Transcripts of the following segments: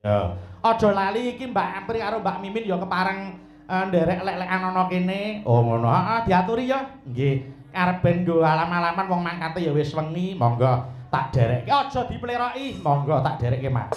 Ya. Aja lali iki Mbak Apri karo Mbak Mimin ya kepareng nderek lek-lekan ana kene. Oh ngono. Heeh, diaturi ya. Nggih. Karep ben nggo alam-alaman wong mangkate ya wis wengi, monggo tak derekke. Aja dipleroki, monggo tak derekke, Mas.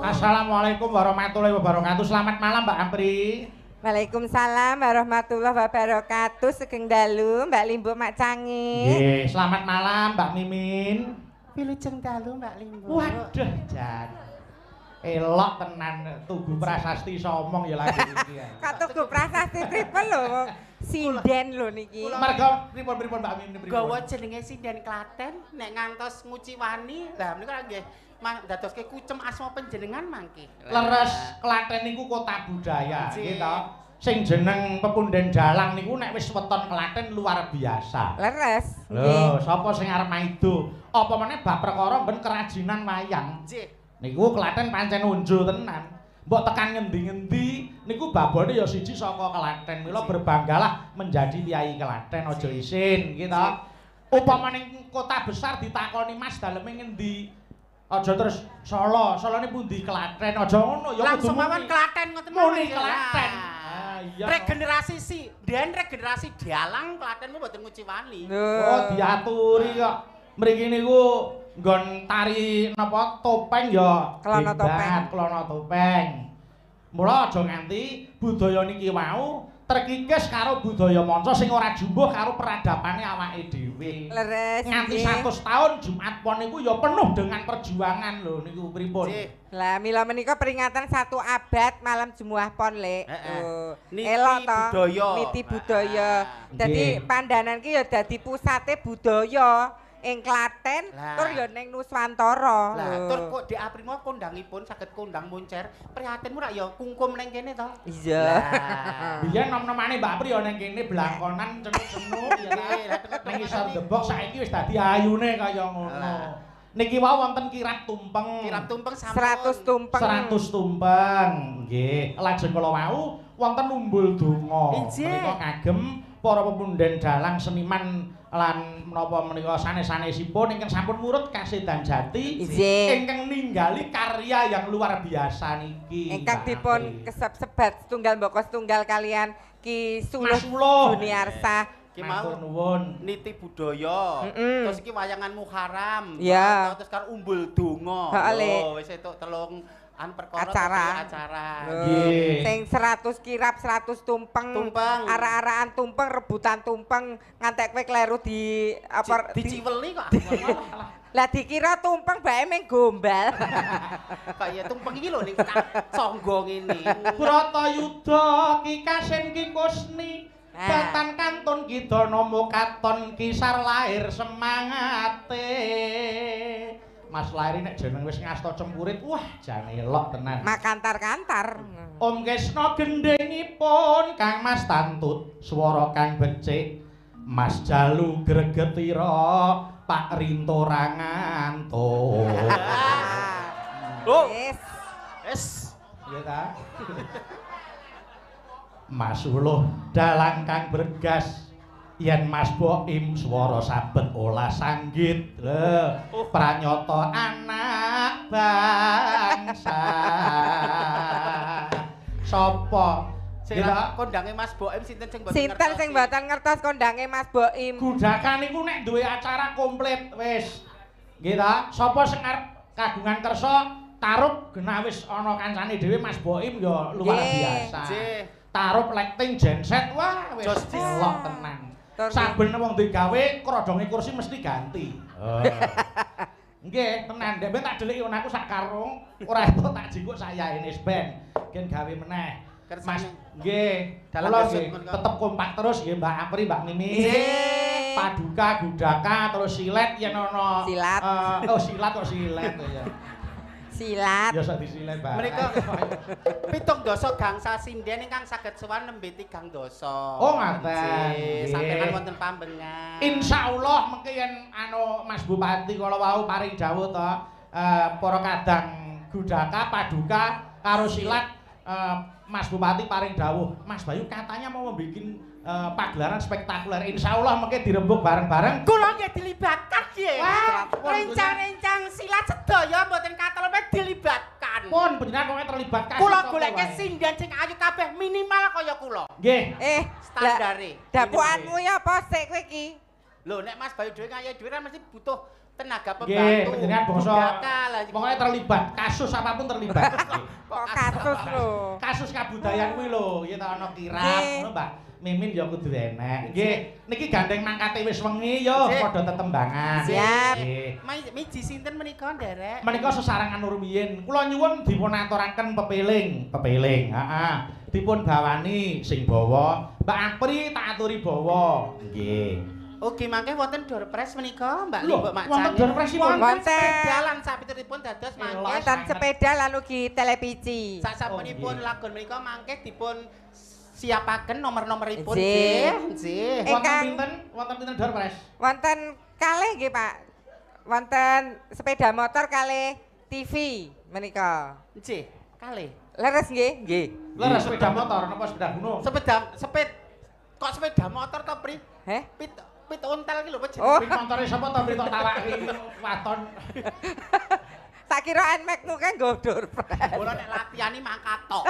Assalamualaikum warahmatullahi wabarakatuh. Selamat malam Mbak Ampri. Waalaikumsalam warahmatullahi wabarakatuh. Sugeng dalu Mbak Limbo Mak Cangi. Nggih, selamat malam Mbak Mimin. Wilujeng dalu Mbak Limbo. Waduh, jan. Elok tenan Tugu Prasasti somong ya lagi iki ya. Kok Tugu Prasasti triple lho. Sinden lho niki. Marga pripun-pripun Mbak Mimin pripun? Gawa jenenge sinden Klaten nek ngantos nguciwani. Lah menika nggih dadoske kucem asma panjenengan mangke. Leres Klaten niku kota budaya, nggih to. Sing jeneng Pepunden Dalang niku nek wis weton Klaten luar biasa. Leres. Lho, sapa sing arep maido? Apa meneh bab perkara ben kerajinan wayang. Nggih. Niku Klaten pancen unjul tenan. Mbok tekan ngendi-ngendi niku babone ya siji saka Klaten. Mila berbanggalah menjadi Kyai Klaten, aja isin, nggih to. Upamane kota besar ditakoni Mas daleme ngendi? Aja terus Solo, Solone pundi Klaten, aja ngono ya langsung mawon Klaten ngoten mawon. Klaten. Iya. Regenerasi regenerasi dalang Klatenmu mboten nguciwani. Oh, diaturi kok. Mriki niku nggon tari napa topeng ya kelana topeng. Mula aja nganti budaya niki wau terkikis karo budaya manca sing ora jumbuh karo peradapane awake dhewe. Leres. Nganti 100 tahun Jumat Pon niku ya penuh dengan perjuangan lho niku pripun. Lah mila menika peringatan 1 abad malam Jumuah Pon Lek. Elok to. Niti budaya. Dadi pandanan ki ya dadi pusate budaya. Ing Klaten tur ya ning Nuswantara. Lah tur kok Dek Aprimo kondangipun saged kondang moncer, prihatinmu rak ya kungkum ning kene to. Iya. Biyen nom-nomane Mbak Pri ya ning kene blangkonan cenuk-cenuk ya ning isor debok saiki wis dadi ayune kaya ngono. Niki wau wonten kirab tumpeng. Kirab tumpeng sampun 100 tumpeng. 100 tumpeng. Nggih, lajeng kala wau wonten umbul donga. Menika kagem para pepunden dalang seniman lan menapa menika sanes-sanesipun ingkang sampun murut kasedan jati ingkang ninggali karya yang luar biasa niki. Ingkang dipun keseb-sebat setunggal mboko setunggal kalian Ki Suluh Juniarsa. Ki mau nuwun niti budaya. Terus iki wayangan Muharram. Ya. Terus karo umbul donga. Lho wis entuk telung perkara acara. Sing 100 kirap 100 tumpeng. Arek-arakan tumpeng rebutan tumpeng ngantek kowe kleru di apa diciweli kok. Lah dikira tumpeng bae meng gombal. Kaya tumpeng iki lho ning sangga ngene. Bratayuda Ki Kasim Ki Kusni Katan kantun kidana mukaton kisar lahir semangate. Mas Lairi nek jeneng wis ngasta cempurit, wah jane elok tenan. Makantar-kantar. Om Kesna gendengipun Kang Mas Tantut, swara kang becik. Mas Jalu gregetira, Pak Rinto ra ngantuk. Oh. Wis. Iya ta? Mas Uluh dalang kang bergas. Yen Mas Boim swara sabet olah sanggit. Pranyata anak bangsa. Sapa? Sira kondange Mas Boim sinten sing mboten Sinten sing mboten ngertos kondange Mas Boim? Gudakan niku nek duwe acara komplit wis. Nggih ta? Sapa sing arep kagungan kersa tarup genah wis ana kancane dhewe Mas Boim ya luar biasa. Nggih. Tarup lighting genset wah wis delok tenan. Saben wong digawe krodonge kursi mesti ganti. Nggih, tenan. Nek tak deleki aku sak karung, ora entuk tak jingkuk sayane ben. Gen gawe meneh. Mas, nggih. Kula nggih tetep kompak terus nggih Mbak Apri, Mbak Mimi. Nggih. Paduka, gudaka, terus silet yen ana Silat. Oh, silat kok silet ya. Silat. Ya sak disilet, Mbak. Menika 17 gangsal sinden ingkang saged sowan nembe 3 dosa. Oh, ngaten. Nggih, sampeyan Nggih. wonten pambengan. Insyaallah mengke yen Mas Bupati kala wau paring dawuh to para kadang gudaka, paduka karo silat Mas Bupati paring dawuh. Mas Bayu katanya mau membikin pagelaran spektakuler. Insyaallah mengke dirembuk bareng-bareng. Kula nggih dilibatkan nggih. Wah, rencang-rencang silat sedaya mboten katelu dilibatkan. Pun panjenengan kok terlibat kasus. Kula goleke sinden sing ayu kabeh minimal kaya kula. Nggih. Standare. Dapuanmu ya apa sik kowe iki? Lho nek Mas Bayu dhewe ngayahi dhewe kan mesti butuh tenaga Nggih, pembantu. panjenengan bangsa pokoknya terlibat, kasus apapun terlibat. Kok kasus lho. Kasus kabudayaan kuwi lho, yen ana kirap Nggih. ngono Mbak. Mimin ya kudu enek. Nggih, niki gandeng mangkate wis wengi yo padha tetembangan. Siap. Nggih. Miji sinten menika nderek? Menika sesarengan rumiyin. Kula nyuwun dipun aturaken pepeling, heeh. Dipun bawani sing bawa, Mbak Apri tak aturi bawa. Nggih. Ugi mangke wonten door prize menika, Mbak Lho, Limbok Mak wonten Cani. door prize-ipun? Wonten Wonten. sepeda lan sapitipun dados mangke Wonten sepeda lan ugi televisi. sasampunipun lagun menika mangke dipun siapaken nomor-nomoripun Nggih. nggih. Wonten pinten door prize? Wonten kalih nggih, Pak. Wonten sepeda motor kalih TV menika. Nggih, kalih. Leres nggih? Nggih. Leres sepeda motor napa sepeda gunung? Kok sepeda motor to, Pri? Heh? Pit ontel iki lho Pak Oh. Pit motore sapa to Pri tok tawaki waton. Tak kira NMAX-mu kan nggo door prize. Kula nek latihani mangkatok.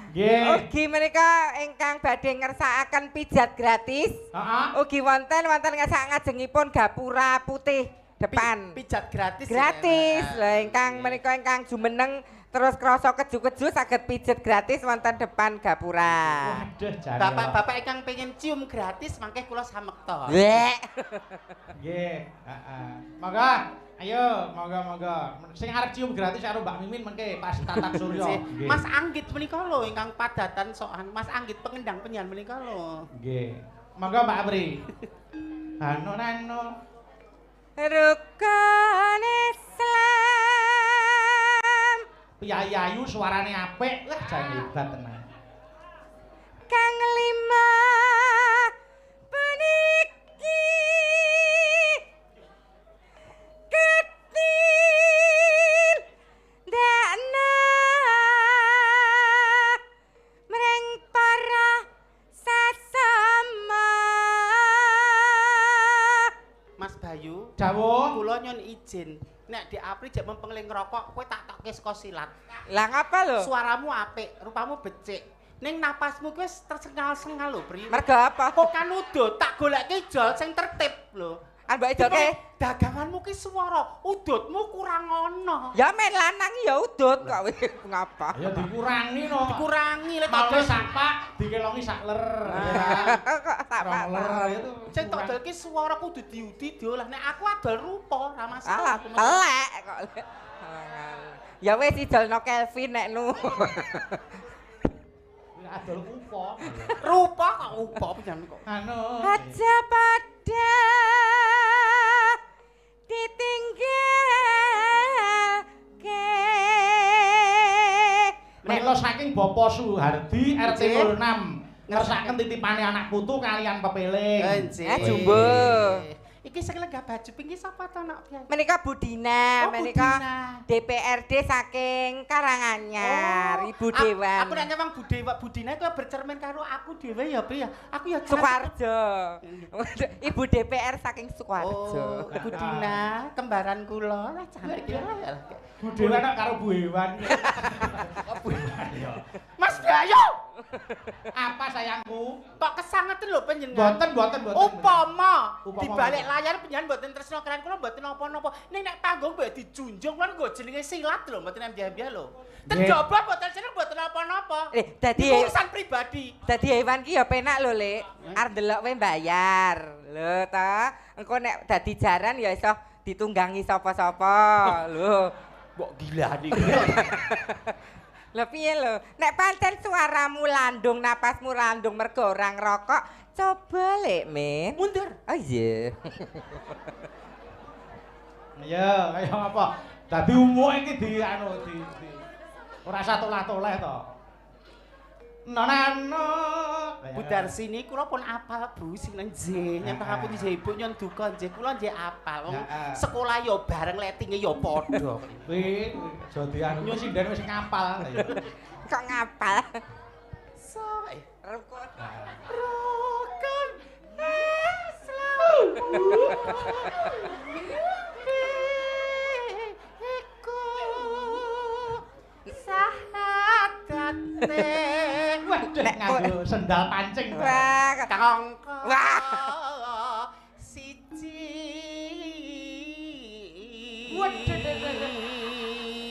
Nggih. Ugi menika ingkang badhe ngersakaken pijat gratis. Heeh. Ugi wonten ngajengipun gapura putih depan. Pijat gratis. Gratis. Lah ingkang menika ingkang jumeneng terus krasa keju-keju saged pijet gratis wonten depan gapura. Waduh jane. Bapak-bapak ingkang pengen cium gratis mangke kula samekta. Blek. Nggih, heeh. Monggo, ayo, monggo. Sing arep cium gratis karo Mbak Mimin mengke pas tatap surya. Nggih. Mas Anggit menika lho ingkang padatan sokan. Mas Anggit pengendang penyanyi menika lho. Nggih. Monggo Mbak Apri. Anu. Rukun Islam Piyayi ayu suarane apik, lah jane hebat tenan. kang lima puniki ketin dana mreng para sasama. Mas Bayu, Dawuh. kula nyun izin. Nek Dik Apri jek mempengling ngerokok, kowe tak tokke saka silat. Lah ngapa lho? Suaramu apik, rupamu becik. Ning napasmu kuwi tersengal-sengal lho, Pri. Mergo apa? Kok kan udut, tak goleke jol sing tertib lho. Mbak Idoke. Daganganmu ki suara, udutmu kurang ono. Ya men lanang ya udut kok ngapa? Ya dikurangi no. Dikurangi lek Mau todol sak pak, dikelongi sak ler. Kok tak Rong ler itu. sing todol ki suara kudu diudi diolah. Nek aku adol rupa, ra masalah. Alah telek kok. Ya wis idolno Kelvin nek nu. adol upo. Rupa kok upo panjenengan kok. Anu. Aja pada ditinggal ke. Mila saking Bapak Suhardi RT 06 ngersakaken titipane anak putu kalian pepeling. Jumbo. Iki sing lenggah baju pinggir sapa to nak Kyai? Menika Budina, Oh, menika Budina. DPRD saking Karanganyar, Ibu Dewan. Aku nek ngewang Budina iku bercermin karo aku dhewe ya, Pri ya. Aku ya Sukoharjo. Ibu DPR saking Oh, Sukoharjo. Budina, kembaran kula. Lah cantik ya. Bu Dewa nak karo Bu Hewan. Mas Bayu. Apa sayangku? Kok kesanget lho panjenengan? Mboten. Umpama di Upama balik apa? layar panjenengan mboten tresno kalian kula mboten napa-napa. Ning nek panggung mbok dijunjung kan nggo jenenge silat lho, mboten embyah-embyah lho. Ten Nggih. jaba mboten seneng mboten napa-napa. Dadi Iku urusan pribadi. dadi hewan ki ya penak lho, Lek. Arep ndelok wae bayar. Lho ta, engko nek dadi jaran ya iso ditunggangi sapa-sapa. Lho. Mbok gila nih. Lho piye lho? Nek pancen suaramu landung, napasmu landung mergo ora ngrokok, coba Lek, Min. Mundur. Oh iya. Ya, kaya apa? Dadi umuke iki di anu di ora satolah-toleh to. Nonano. Budar sini kula pun apal Bu sing nang J. Nyembah aku nggih Ibu nyon duka nggih kula nggih apal. Wong sekolah ya bareng lettinge ya padha. Kuwi aja dianu sinden wis ngapal. Kok ngapal? So, Rukun. rukun selalu. Iku sahadatne. Waduh nganggo sendal pancing. Wah, Kangka Wah. siji.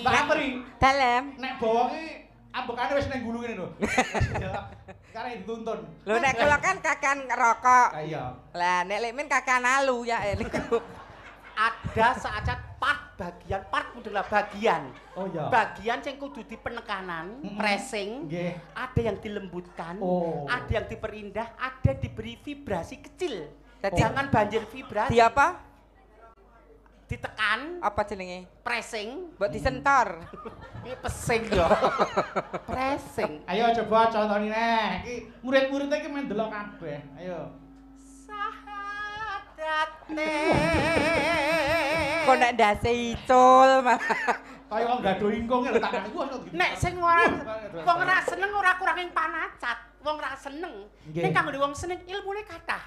Mbak Apri, dalem. nek bawonge ambekane wis ning gulu kene lho. Sekarang dituntun. Lho nek kula kan kakan ngerokok. Iya. Lah nek Lek Min kakan alu ya niku. Ada saja part adalah bagian. Oh iya. Bagian yang kudu di penekanan, pressing, Nggih. ada yang dilembutkan, Oh. ada yang diperindah, ada diberi vibrasi kecil. Jadi- Jangan banjir vibrasi. Di apa? Ditekan, Apa jenenge? pressing, Mbok disentor. ini pesing ya. Pressing. Ayo coba contoni neh. Iki murid-muridnya iki men delok kabeh. Ayo. Sahadatne. Kok nek ndase icul mah. Kaya wong gado ingkung lho tangan iku ono gitu. Nek sing ora wong ora seneng ora kurangin panacat. Wong ora seneng. Nggih. Nek kanggo wong seneng ilmune kathah.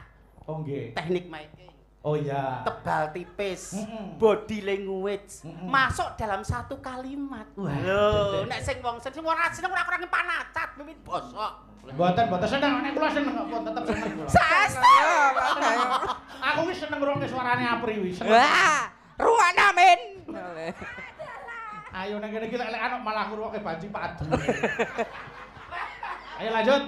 Oh nggih. Teknik making. Oh iya. Tebal tipis, Mm-mm. body language, Mm-mm. masuk dalam satu kalimat. Wah, Lho, nek sing wong seneng ora seneng ora kurangin panacat, mimit bosok. Mboten seneng nek kula seneng kok tetep seneng kula. Saestu. Aku wis seneng ngrungokne suarane Apri wis. seneng. Wah, ruana Min. Ayo nang kene iki lek ana malah ngrungokke banci padu. Ayo lanjut.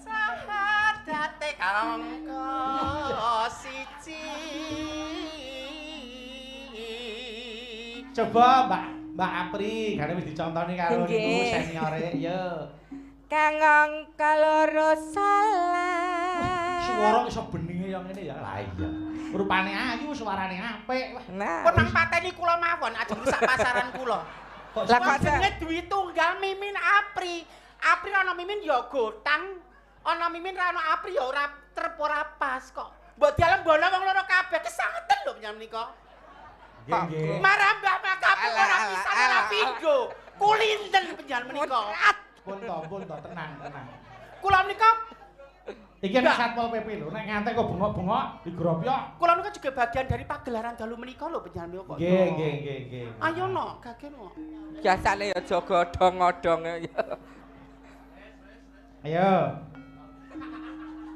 Sahadate kangka siji. Coba Mbak Apri, gane wis dicontoni karo niku Nggih. seniore. Yo. Kangong kaloro salah. Suara iso beninge yang ngene ya. Lah iya. Rupane ayu, suarane apik. Wah, Nah. Pun nang pateni kula mawon aja rusak pasaran kula. kok Lah, Lah kok kok jenenge duwi tunggal Mimin Apri. Apri ana Mimin ya gotang. Ana Mimin ra ana Apri ya ora trep ora pas kok. Mbok dialem bono wong loro kabeh kesangeten lho menyang menika. nggih nggih. Marambah makapun ora Alah, pisan alah, ora alah. pindho. Kulinten penjan menika. Pun to, tenang. Kula menika Iki nek Satpol PP lho, nek ngantek kok bengok-bengok digropyok. kula menika juga bagian dari pagelaran dalu menika lho penjan menika. Nggih. Ayo no, gagen no. Biasane ya aja godhong-godhong ya. Ayo.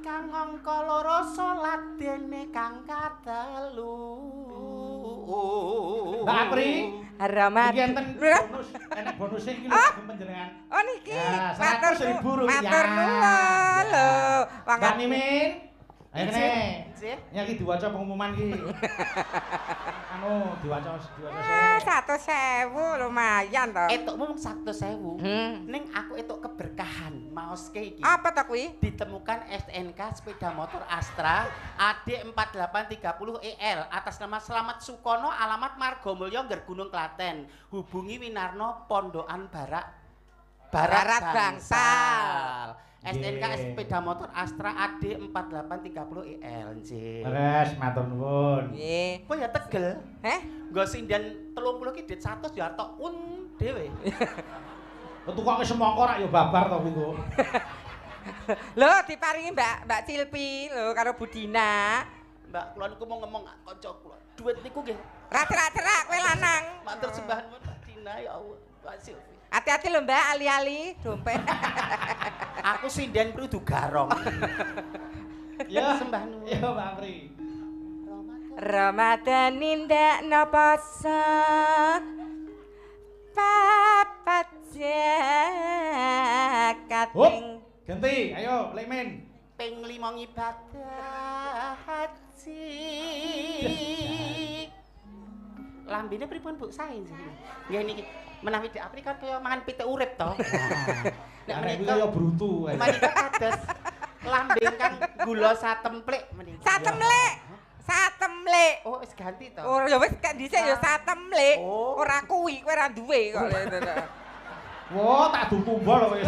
Kang angka loro salat dene kang katelu. Mbak Apri, Haramat. iki enten bonus, enek bonus iki lho panjenengan. Oh niki, Ya, matur 100.000 nuwun. rupiah. Matur nuwun lho. Mbak Mimin, Ayo kene. Nggih. Ya iki diwaca pengumuman iki. Anu diwaca sik. 100.000 lumayan to. Etukmu mung 100.000. Hmm. Ning aku etuk keberkahan maoske iki. Apa to kuwi? Ditemukan STNK sepeda motor Astra AD 4830EL atas nama Slamet Sukono alamat Margomulyo Ngger Gunung Klaten. Hubungi Winarno Pondokan Barat Bangsal. STNK sepeda motor Astra AD 4830EL nggih. Leres matur nuwun. Nggih. Kok ya tegel? Nggo sindan 30 ki dit 100 ya tok un dhewe. Ketukoke semangka rak ya babar to kuwi kok. Lho diparingi Mbak Cilpi lho karo Budina. Mbak kula niku mau ngomong kanca kula. Duit niku nggih. Ra cerak-cerak kowe lanang. Matur sembah nuwun Mbak Dina ya Allah. Mbak Silvi. Hati-hati lho Mbak, ali-ali dompet. Aku sinden kudu garong. Ya sembah nuwun. Ya Mbak Pri. Ramadan nindakno poso. Papat zakat ning Ganti, ayo Lemin. Ping 5 ibadah haji. Lambene pripun Bu sae sih. Nggih niki menawi di Afrika kaya mangan pitik urip to. Nek menika kaya brutu ae. Menika kados lambe ingkang gula satemplik menika. Satemlik. Oh, wis ganti to. Oh, ya wis kan dhisik ya satemlik. Oh. Ora kuwi, kowe ora duwe kok. Wah, tak dukumba lho kowe.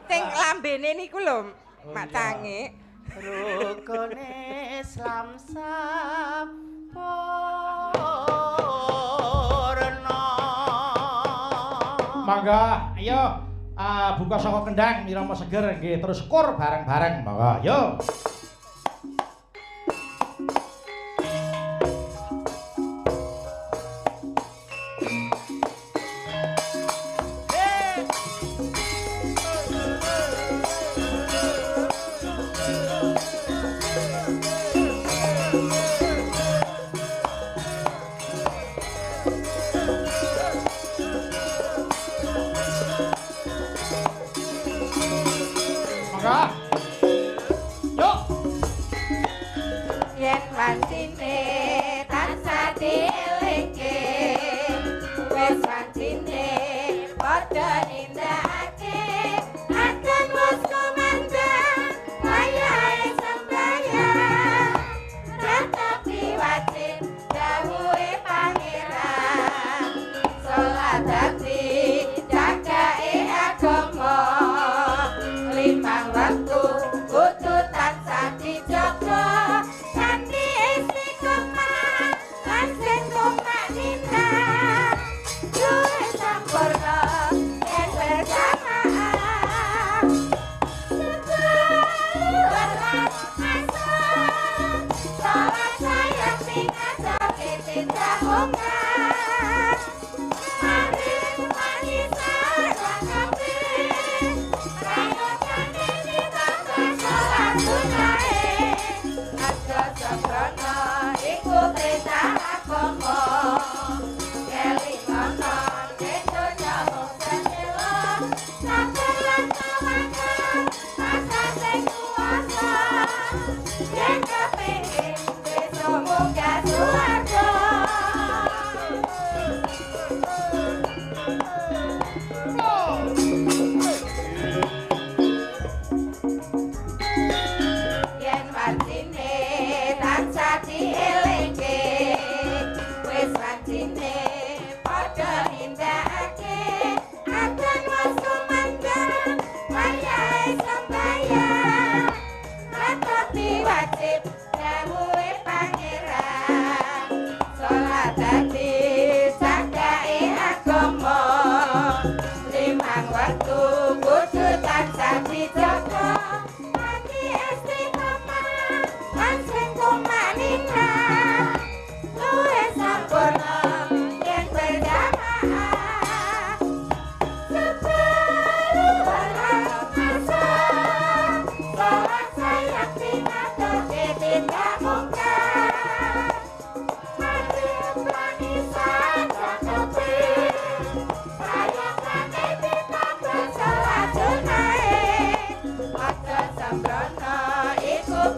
Sing lambene niku lho, Mak Cange. Rukun Islam sampurna. Mangga, ayo buka saka kendang mirama seger nggih terus kur bareng-bareng. Mangga, yo. Yen wancine tansah dielingke, wis wancine padha nindakake, akan wis komandan wayahe sembahyang, tetapi wajib dawuhe pangeran, salat dadi jagake agama, limang waktu kudu tansah dijaga. Iku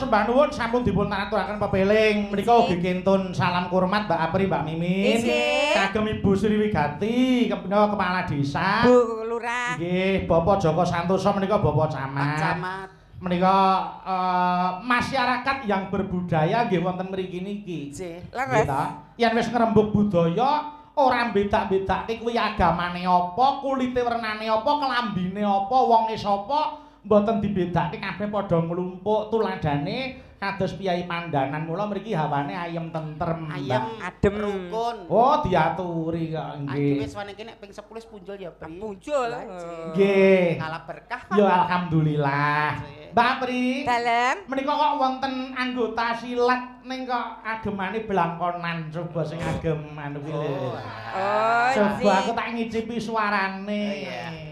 sembah nuwun sampun dipun aturaken pepeling. Menika ugi kintun salam kurmat Mbak Apri, Mbak Mimin. Kagem Ibu Sriwigati, Kepala Desa. Bu Lurah. Nggih, Bapak Joko Santoso menika Bapak Camat. Menika masyarakat yang berbudaya nggih wonten mriki niki. Leres. Yen wis ngrembug budaya ora bedak-bedake kuwi agamane apa, kulite wernane apa, kelambine apa, wonge sapa. Mboten dibedakake kabeh padha nglumpuk tuladane kados Piyai Pandanan mula mriki hawane ayem tentrem ayem adem rukun oh diaturi kok nggih wis waneke nek ping 10 punjul ya Pri punjul nggih ngalah berkah ya alhamdulillah Mbak Pri dalem menika kok wonten anggota silat ning kok agemane blangkonan coba sing agem anu kuwi lho coba aku tak ngicipi suarane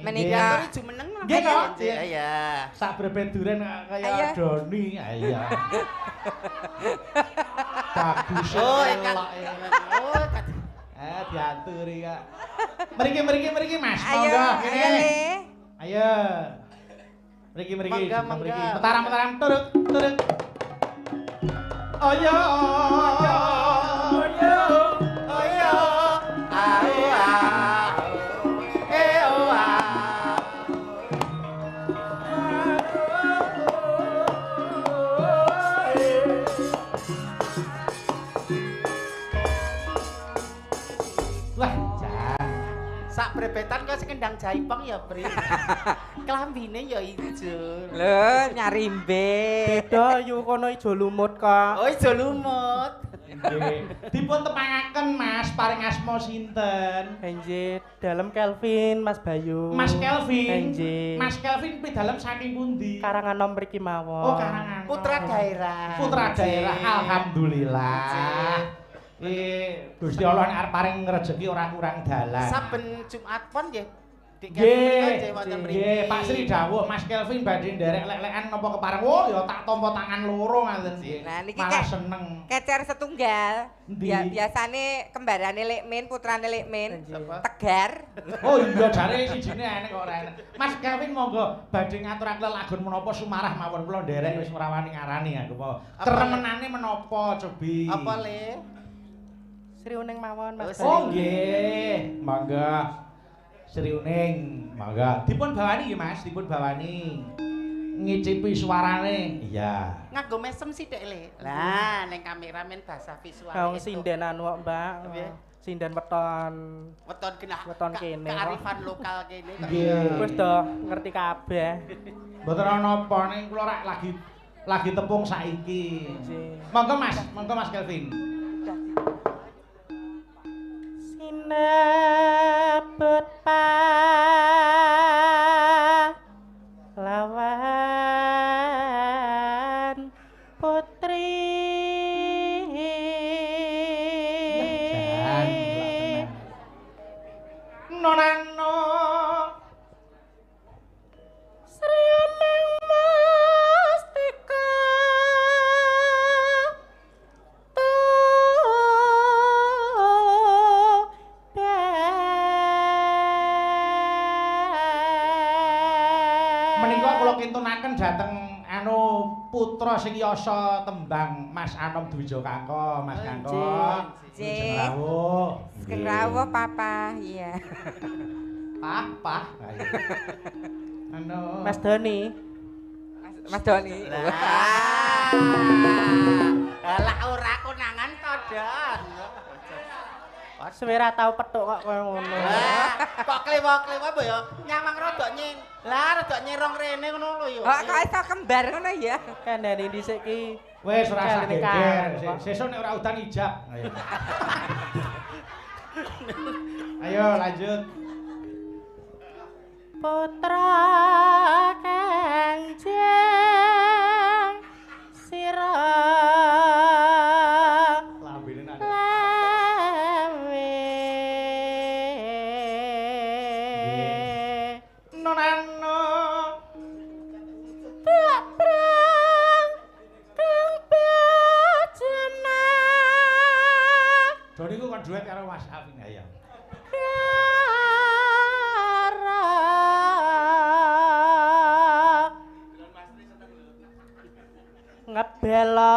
menika jumeneng nggih kok iya sak brepet duren kaya Doni iya bagus oh diaturi kak mriki Mas monggo kene ayo mriki mentaram turut ayo sak brebetan kok sekendang jaipong ya Pri klambine ya ijo lho nyarimbe beda yu kono ijo lumut kok oh ijo lumut nggih dipun tepangaken Mas paring asma sinten nggih dalem Kelvin Mas Bayu Mas Kelvin nggih Mas Kelvin pidalem saking pundi Karanganom mriki mawon oh Karanganom putra daerah alhamdulillah Gusti Allah nek arep paring rejeki ora kurang dalan. Saben Jumat pon nggih. Nggih, Pak Sri dawuh Mas Kelvin badhe nderek lek-lekan napa kepareng. Oh ya tak tampa tangan loro ngaten nggih. Nah niki malah seneng. Kecer setunggal. Biasane kembarane Lekmin, putrane Lekmin. Tegar. Oh iya jare sijine enek kok ora enek. Mas Kelvin monggo badhe ngaturaken lelagon menapa sumarah mawon kula nderek wis ora wani ngarani aku apa. Keremenane menapa cobi? Apa Le? Sri Uning mawon Mas. Oh nggih, mangga. Sri Uning, mangga. Dipun bawani nggih Mas, dipun bawani. Ngicipi suarane. Iya. Nganggo mesem sithik Le. Lah ning kameramen bahasa visual. Kaung sinden anu kok, Mbak. Sinden weton genah. Weton kene. Kearifan lokal kene. Nggih. Wis do ngerti kabeh. Mboten ana apa ning kula rak lagi tepung saiki. Monggo Mas Kelvin. Sinebut lawan putri Nonano Sri Uning Mustika menika kula kintunaken dhateng anu putra sing yasa tembang Mas Anom Dwija Kangko, Mas Kangko. Nggih. Rawuh. Sugeng rawuh papa, iya. Pah. Anu Mas Doni. Mas Doni. Lah ora konangan to, Don. Suwira tau petuk kok koyo ngono. Kok klewo-klewo mbok ya nyawang rada nying. Lah rada nyerong rene ngono lho ya. Kok iso kembar ngono ya? Kandhani dhisik ki wis ora usah Kene geger. karo. Sesuk nek ora udan ijab. Ayo lanjut. putra Kangjeng sira Lambene nak. Nonano Doni ku kan duet karo Mas Alvin ya. ngebelo.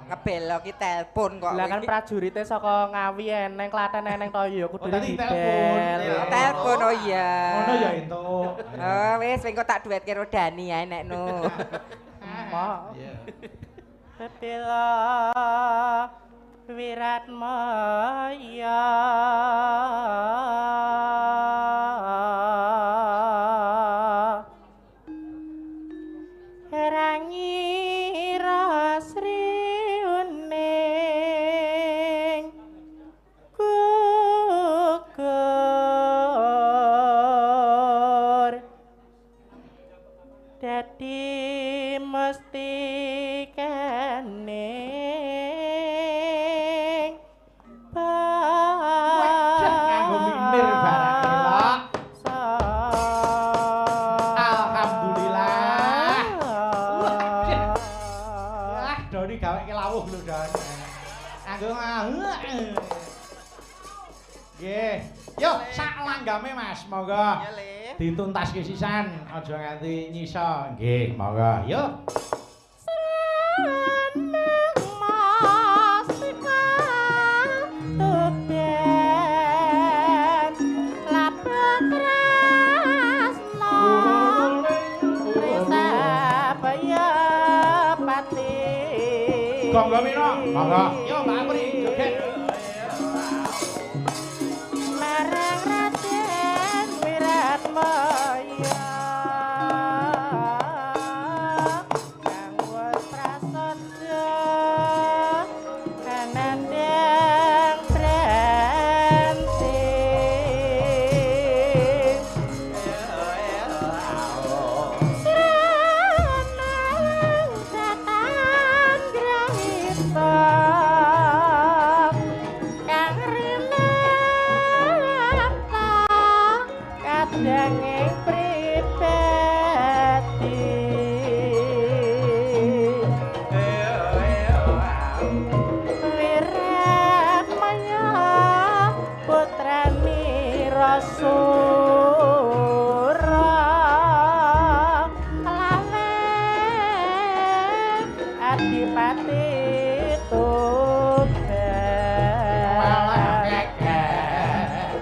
Ngebelo ki telepon kok. Lah kan prajurite saka Ngawi eneng Klaten eneng toyo kudu tadi dibel. Telepon oh iya. Ngono ya entuk. Oh wis engko tak duwetke karo Dani ae nekno. Mak. Bebela Wiratmaya. Rangira sriuning gugur dadi mesti kening nganggo minir barang elok. Alhamdulillah. Ah, Doni gaweke lawuh lho, Don. Nganggo nggih. Yo, sak langgame Mas, monggo. Ya, Le. Dituntaske sisan, aja nganti nyisa. Nggih, monggo. Yo. Gonggo Mino, monggo. Yo Mbak Apri, joget. Marang Raden Wiratmaya kang wis prasaja kanandang branting Sranang datan grahita kang rinata kadanging pribadi Wiratmaya putrani Rasura lalen adipati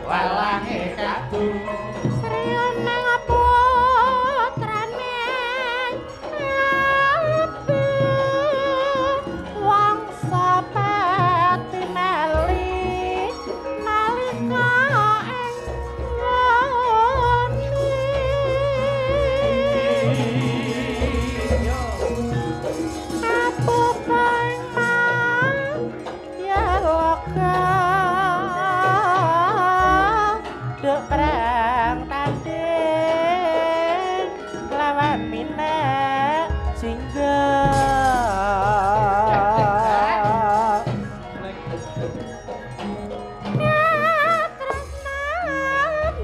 Walange katu. Sriyanang putrane Abu wangsa pati meli nalika ing Abu pang ya loka duk perang tanding lawan Minang singgah Tresnan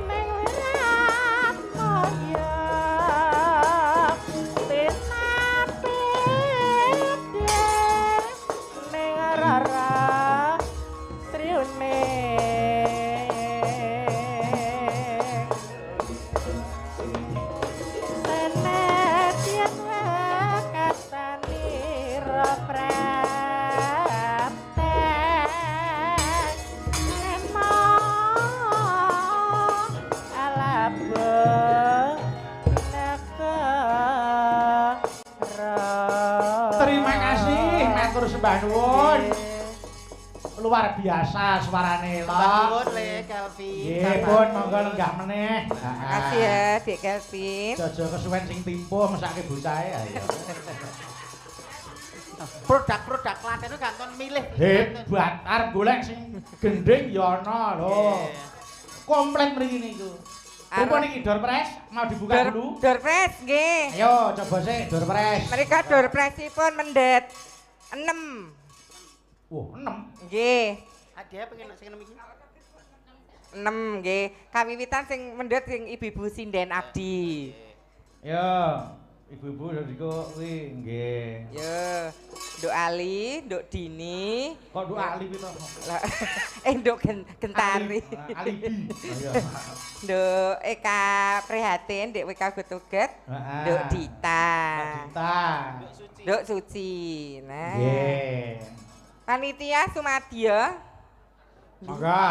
ning Wiratmaya tinapide ning rara sriuning senadyan wekasanira praktek ema alaba negara Terima kasih, matur sembah nuwun. Luar biasa suarane Mbak elok. Nuwun, Le, Kelvin. Nggih, pun monggo lenggah meneh. Makasih ya Dik Kelvin. Jojo kesuwen sing timpuh mesake bocahe ayo. Produk-produk Klaten itu ganton milih. Hebat, arep golek sing gending ya ana lho. Komplit mriki niku. Pripun iki door press mau dibuka dulu? Door press nggih. Ayo coba sik door press. Mereka door pressipun mendet 6. Wah, 6. Nggih. Hadiah pengen sing enem iki. 6 nggih. Kawiwitan sing mendhet sing Ibu-ibu Sinden Abdi. Ya. Ibu-ibu niku kuwi nggih. Yo, Nduk Ali, Nduk Dini. Kok Nduk Ali gitu? Lah, Nduk Gentari. Alibi. Oh iya. Nduk Eka Prihatin, Nduk WK Gutuget. Nduk Dita. Dita. Nduk Suci. Nah. Nggih. Panitia Sumadya. Monggo.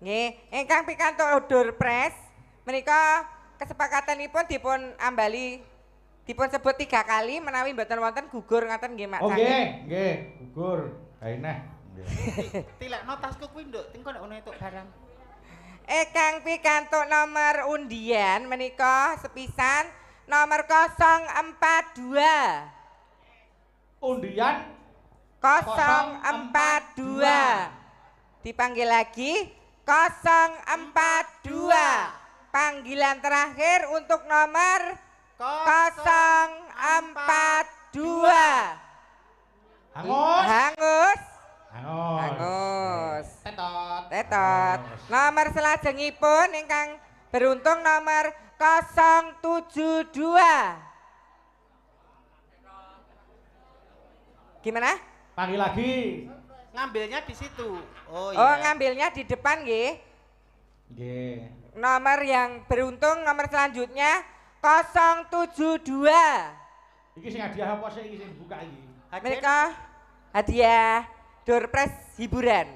Nggih, ingkang pikantuk door press menika kesepakatanipun dipun ambali dipun sebut 3 kali menawi mboten wonten gugur ngaten nggih Mak Oh Canggih. nggih, gugur. Kaineh. Tilekno tasku kuwi nduk, engko nek ono entuk barang. Ingkang pikantuk nomor undian menika sepisan nomor 042. Undian 042. Dipanggil lagi 042. Panggilan terakhir untuk nomor 042. Hangus. Hangus. Hangus. Hangus. Tetot. Tetot. Nomor selajengipun ingkang beruntung nomor 072. Gimana? Panggil lagi. Ngambilnya di situ. Oh Oh, iya. ngambilnya di depan nggih. Nggih. Nomor yang beruntung nomor selanjutnya 072. Iki sing hadiah apa sih iki sing buka iki? Mereka hadiah door prize hiburan.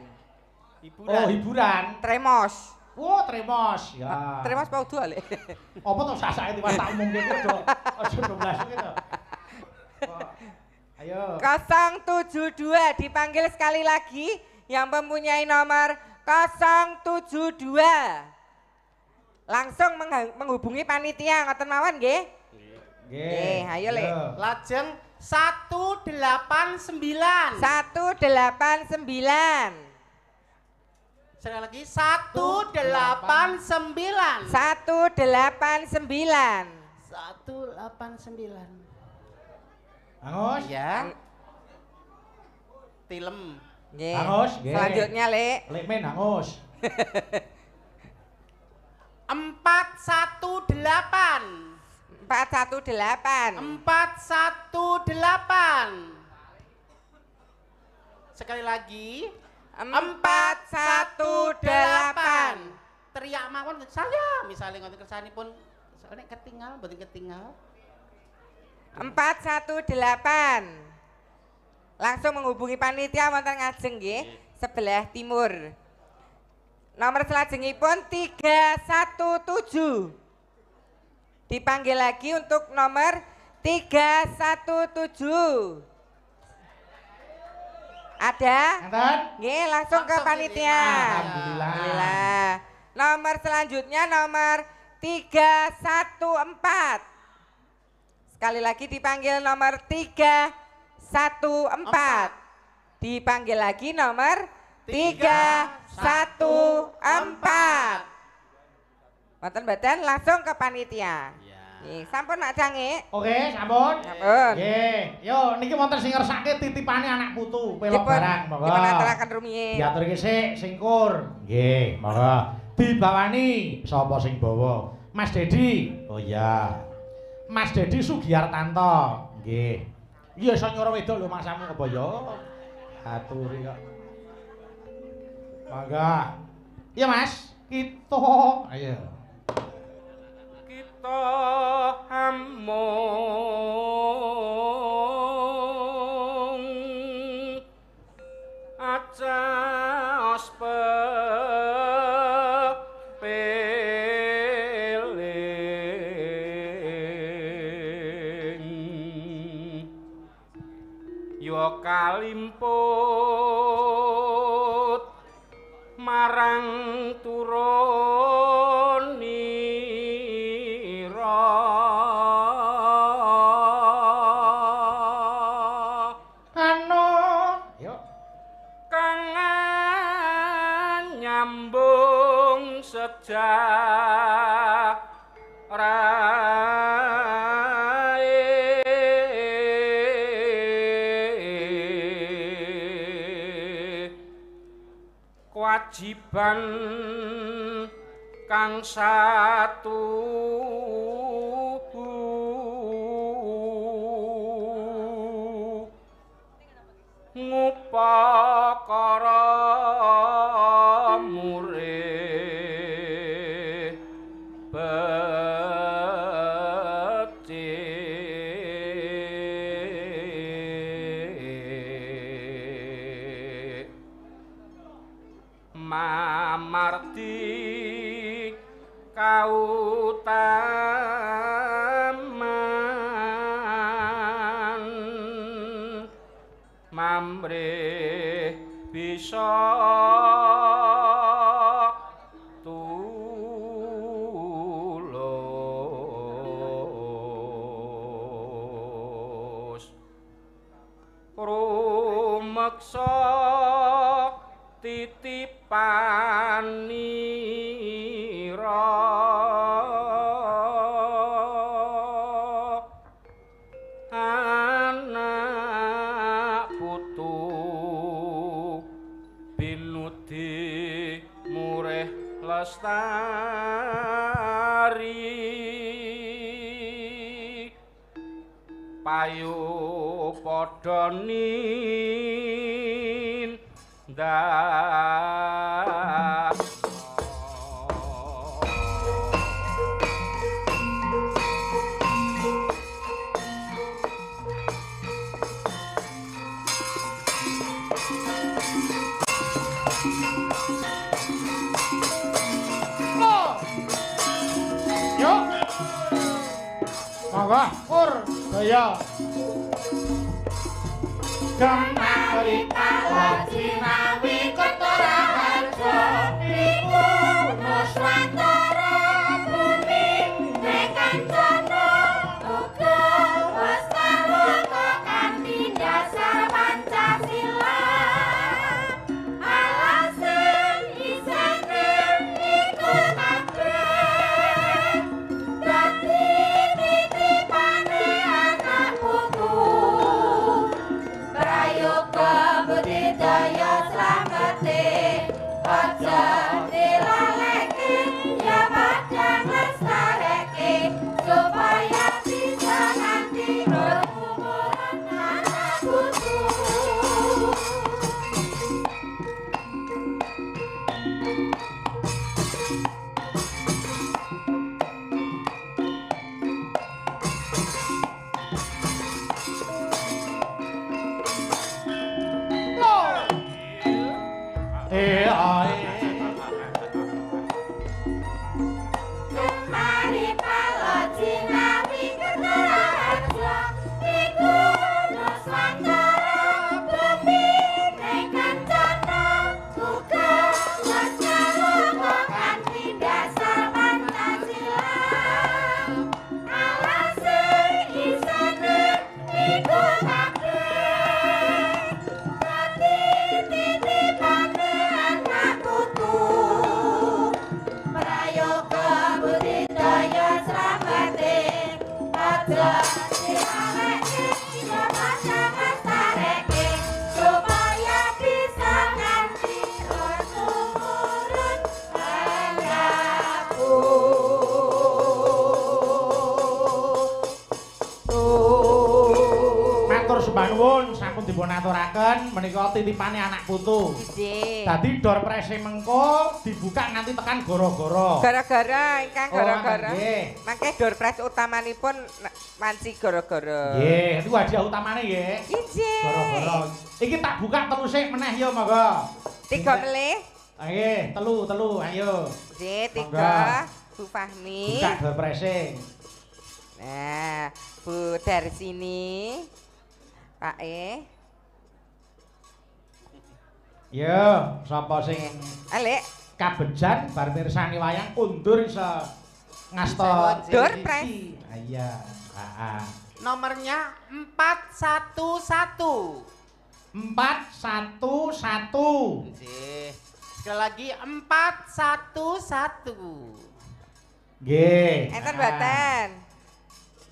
Hiburan. Oh, hiburan. Tremos. Oh, Tremos. Ya. Tremos mau dua le. Apa to sasake Mas tak umumke kudu. Aja 12 gitu. Ayo. 072 dipanggil sekali lagi yang mempunyai nomor 072. Langsung menghubungi panitia ngoten mawon nggih. Nggih, ayo Le. Lajeng 189. 189. Sekali lagi 189. 189. 189. Hangus. Ya. Tilem. Nggih. Hangus, nggih. Selanjutnya Le. Lek men hangus. 418. 418. 418. Sekali lagi 418. Teriak mawon saya misalnya ngoten kersanipun nek ketinggal mboten ketinggal. 418. Langsung menghubungi panitia wonten ngajeng nggih sebelah timur. Nomor selajengipun 317. Dipanggil lagi untuk nomor 317. Ada? Enten? Nggih, langsung ke Langsung panitia. diterima. Alhamdulillah. Nomor selanjutnya nomor 314. Sekali lagi dipanggil nomor 314. Dipanggil lagi nomor 314. Wonten mboten langsung ke panitia. Nggih, sampun Mak Canggih. Oke, sampun. Sampun. Nggih. Yo niki wonten sing ngersake titipane anak putu, pelok Dipun- barang, monggo. dipun aturaken rumiyin. Diaturke sik singkur. Nggih, monggo. Dibawani sapa sing bawa? Mas Dedi. Oh iya. Mas Dedi Sugiartanto. Nggih. Iya iso nyuruh wedok lho maksamu apa ya? Aturi kok. Monggo. Iya Mas, kita ayo. Kita hamung acas pepeling yo kalimput marang turonira Anu, yuk. kang nyambung sejarahe kewajiban kang satu upakara murih becik mamarti kautaman mamrih bisa tulus rumeksa titipanira anak putu binudi murih lestari payu padha nindak Yuk. Monggo, Pur. Daya. Kemari palaji mawi Kertara Harja iku nuswantara bumi nekancana uga wastawaka kanthi dasar Pancasila alasan isane iku kabeh dadi titipane anak putu prayoga budidaya slamete aja dilaleke ya padang lestareke supaya bisa nanti berumuran anak putu. Kemari palaji nawi Kertara Harja iku nuswantara bumi nekancana uga wastawaka kanthi dasar Pancasila alasan isane iku kabeh dadi titipane anak putu prayoga budidaya slamete aja dilaleke ya padang lestareke supaya bisa nganti berumurun anak putu. Matur sembah nuwun sampun dipun aturaken menika titipane anak putu. Nggih. Dadi door prese mengko dibuka nganti tekan goro-goro. Gara-gara ingkang gara-gara. nggih. Mangke door prize utamanipun wanci gara-gara. Nggih, itu hadiah utamane nggih. Nggih. Goro-goro. Iki tak buka telu sik meneh ya monggo. 3 melih. Nggih, telu ayo. Nggih, 3. Monggo. Bu Fahmi. Buka door prese. Nah, Bu Darsini. Pak E. Yo, sapa sing Alek, kabejan bar mirsani wayang kundur iso ngasta door prize. Ah, iya, heeh. Nomornya 411. 411. Nggih. Sekali lagi 411. Nggih. enten Ah. mboten?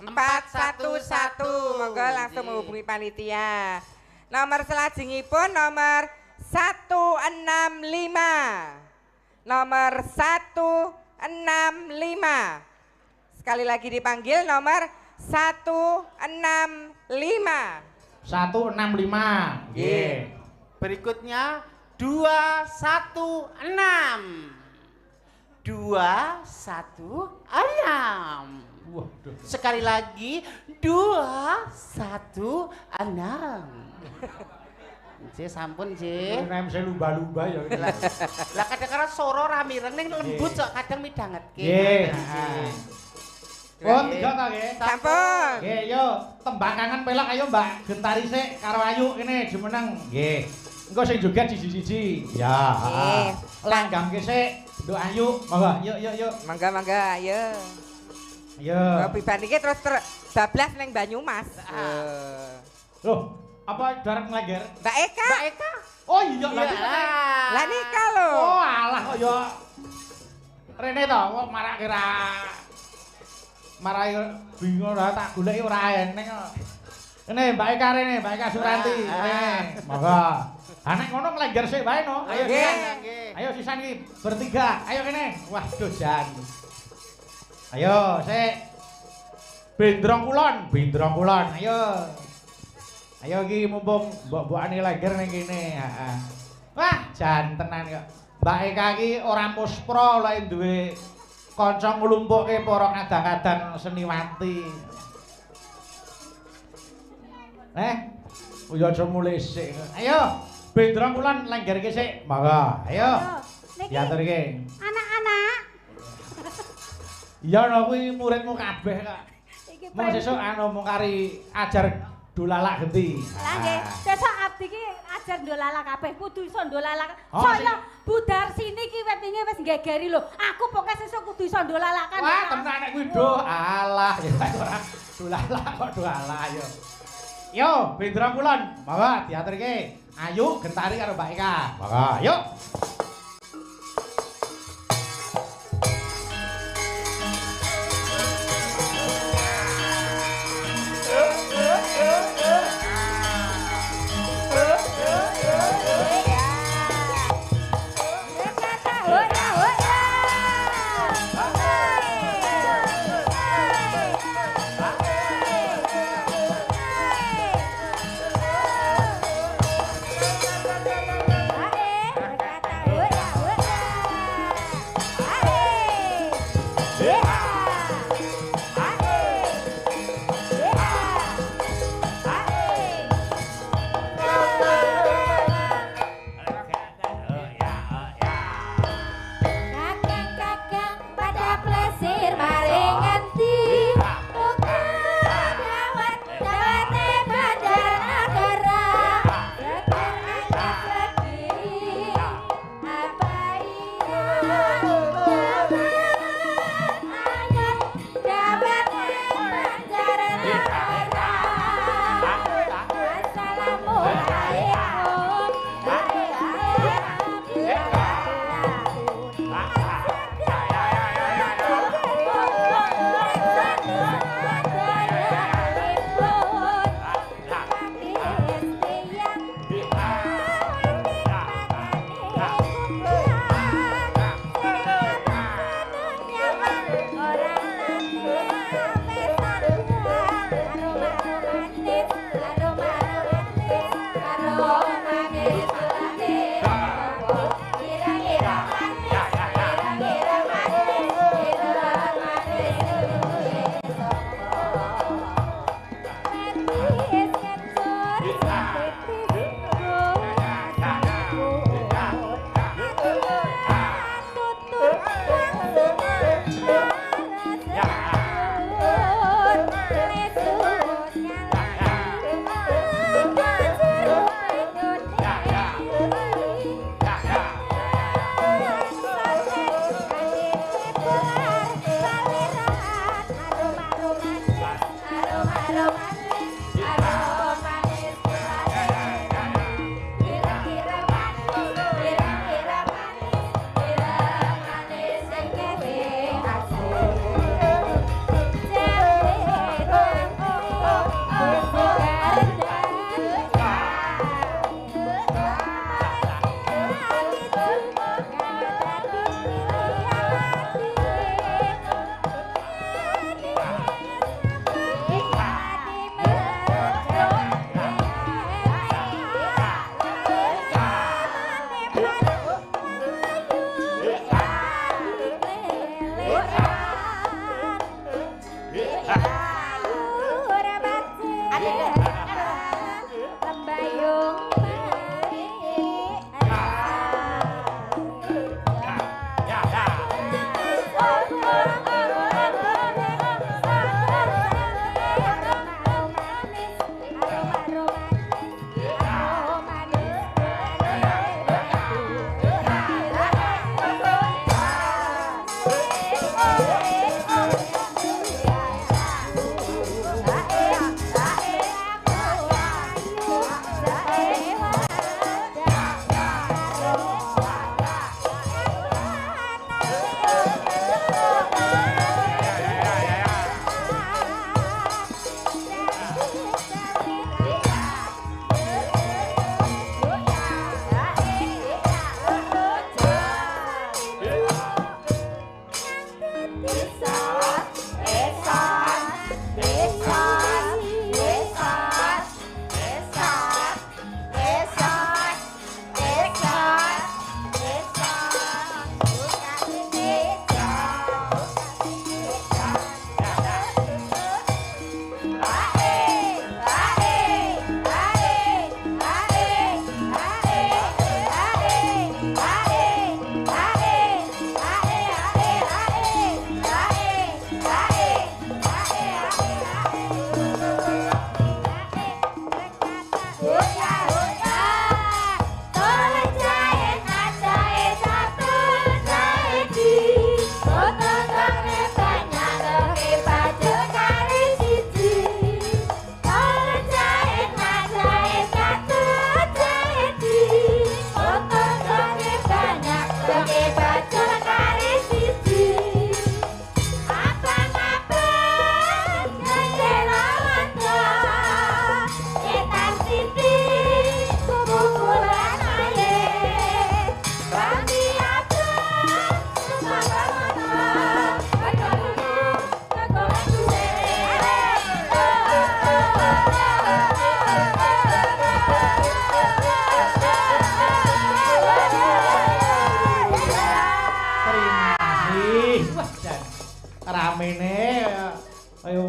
411. 411. Monggo langsung Nggih. menghubungi panitia. Nomor selajengipun nomor 165. Nomor 165. Sekali lagi dipanggil nomor 165. 165. Nggih. Berikutnya 216. 216. Waduh. Sekali lagi 216. Nggih sampun nggih. Nem saya lumba-lumba ya. Lah kadang-kadang soro ra mireng ning lembut kok kadang midhangetke. Nggih. Pun tiga ta nggih. Sampun. Nggih, yo tembang kangen pelak ayo Mbak Gentari sik karo Ayu kene jumeneng. Nggih. Engko sing joget siji-siji. Ya. Nggih. Langgamke sik Nduk Ayu. Monggo, yuk. Mangga, ayo. Ayo. Kopi bar niki terus bablas ning Banyumas. Loh, apa darat ngleger? Mbak Eka. Oh iya lha Lah nika lho. Oh alah kok yo rene to kok marake ra marai bingung lah tak goleki ora eneng kok. Kene Mbak Eka rene, Mbak Eka Suranti. Monggo. Ha nek ngono nglenger sik wae no. Ayo nggih. Ayo sisan iki bertiga. Ayo kene. Waduh jan. Ayo sik. Bendrong kulon. Ayo. Ayo iki mumpung mbok-mbokane lengger ning kene. Heeh. Wah, jan tenan kok. Mbak Eka iki ora muspra lek duwe kanca nglumpukke para kadang-kadang seniwati. Yo aja mulih sik. Ayo, bendrong kulon lenggerke sik. Monggo. Ayo. Diaturke. Anak-anak. Iya no kuwi muridmu kabeh kok. Iki Mau sesuk anu mung kari ajar dolalak genti. Lah nggih, sesuk abdi ki ajar ndolala kabeh kudu iso ndolala. Oh, Saya Budar sini ki wingi wis gegeri lho. Aku pokoke sesuk kudu iso ndolalakan. Wah, tenan nek kuwi do. Alah, ya ora dolalak kok dolalak yo. Yo, Bendra Kulon, monggo diaturke. Ayu Gentari karo Mbak Eka. Monggo, yuk.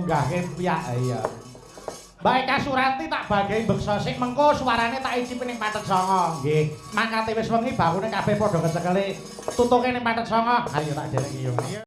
munggahke piyak iya. Mbak Eka Suranti tak bagi beksa sik mengko suarane tak icipi ning Patet Songo nggih. Mangkate wis wengi bakune kabeh padha kecekeli tutuke ning Patet Songo. Ayo tak dereng iyo.